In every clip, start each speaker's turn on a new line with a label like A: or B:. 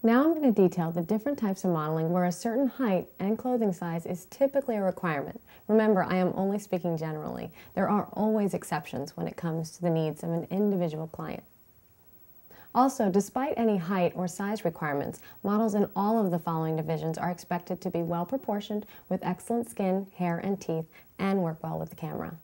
A: Now I'm going to detail the different types of modeling where a certain height and clothing size is typically a requirement. Remember, I am only speaking generally. There are always exceptions when it comes to the needs of an individual client. Also, despite any height or size requirements, models in all of the following divisions are expected to be well proportioned with excellent skin, hair, and teeth, and work well with the camera.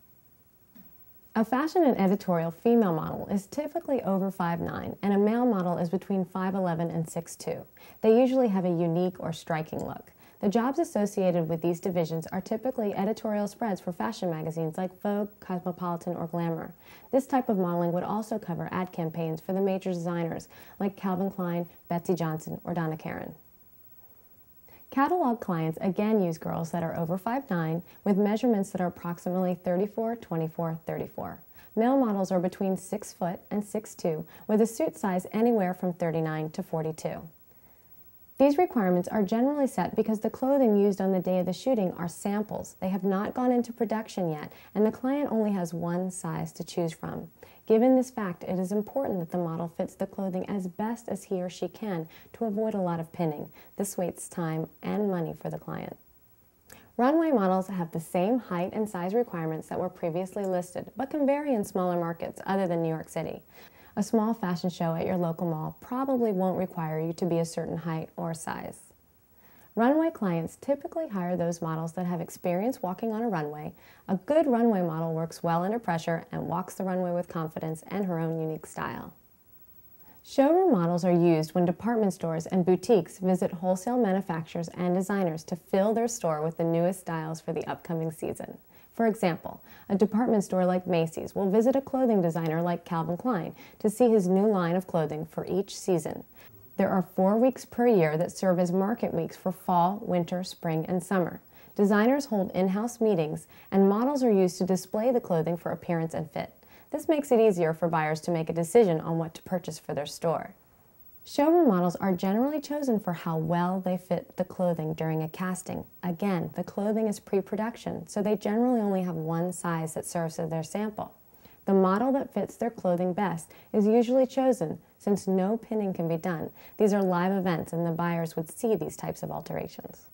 A: A fashion and editorial female model is typically over 5'9", and a male model is between 5'11" and 6'2". They usually have a unique or striking look. The jobs associated with these divisions are typically editorial spreads for fashion magazines like Vogue, Cosmopolitan, or Glamour. This type of modeling would also cover ad campaigns for the major designers like Calvin Klein, Betsy Johnson, or Donna Karen. Catalogue clients again use girls that are over 5'9", with measurements that are approximately 34, 24, 34. Male models are between 6 foot and 6'2", with a suit size anywhere from 39 to 42. These requirements are generally set because the clothing used on the day of the shooting are samples. They have not gone into production yet, and the client only has one size to choose from. Given this fact, it is important that the model fits the clothing as best as he or she can to avoid a lot of pinning. This wastes time and money for the client. Runway models have the same height and size requirements that were previously listed, but can vary in smaller markets other than New York City. A small fashion show at your local mall probably won't require you to be a certain height or size. Runway clients typically hire those models that have experience walking on a runway. A good runway model works well under pressure and walks the runway with confidence and her own unique style. Showroom models are used when department stores and boutiques visit wholesale manufacturers and designers to fill their store with the newest styles for the upcoming season. For example, a department store like Macy's will visit a clothing designer like Calvin Klein to see his new line of clothing for each season. There are 4 weeks per year that serve as market weeks for fall, winter, spring, and summer. Designers hold in-house meetings, and models are used to display the clothing for appearance and fit. This makes it easier for buyers to make a decision on what to purchase for their store. Showroom models are generally chosen for how well they fit the clothing during a casting. Again, the clothing is pre-production, so they generally only have one size that serves as their sample. The model that fits their clothing best is usually chosen since no pinning can be done. These are live events and the buyers would see these types of alterations.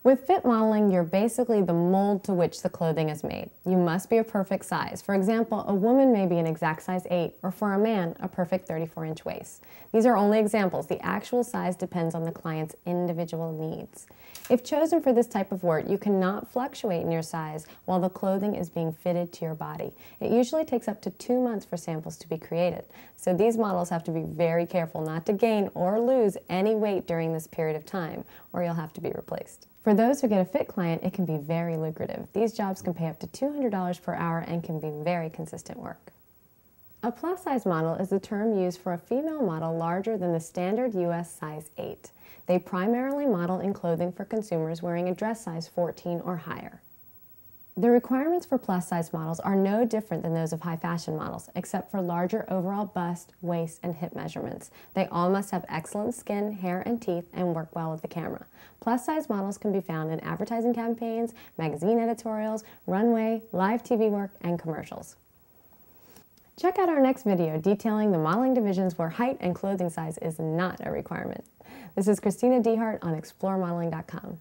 A: With fit modeling, you're basically the mold to which the clothing is made. You must be a perfect size. For example, a woman may be an exact size 8, or for a man, a perfect 34-inch waist. These are only examples. The actual size depends on the client's individual needs. If chosen for this type of work, you cannot fluctuate in your size while the clothing is being fitted to your body. It usually takes up to 2 months for samples to be created, so these models have to be very careful not to gain or lose any weight during this period of time, or you'll have to be replaced. For those who get a fit client, it can be very lucrative. These jobs can pay up to $200 per hour and can be very consistent work. A plus-size model is the term used for a female model larger than the standard U.S. size 8. They primarily model in clothing for consumers wearing a dress size 14 or higher. The requirements for plus-size models are no different than those of high fashion models, except for larger overall bust, waist, and hip measurements. They all must have excellent skin, hair, and teeth, and work well with the camera. Plus-size models can be found in advertising campaigns, magazine editorials, runway, live TV work, and commercials. Check out our next video detailing the modeling divisions where height and clothing size is not a requirement. This is Christina Dehart on ExploreModeling.com.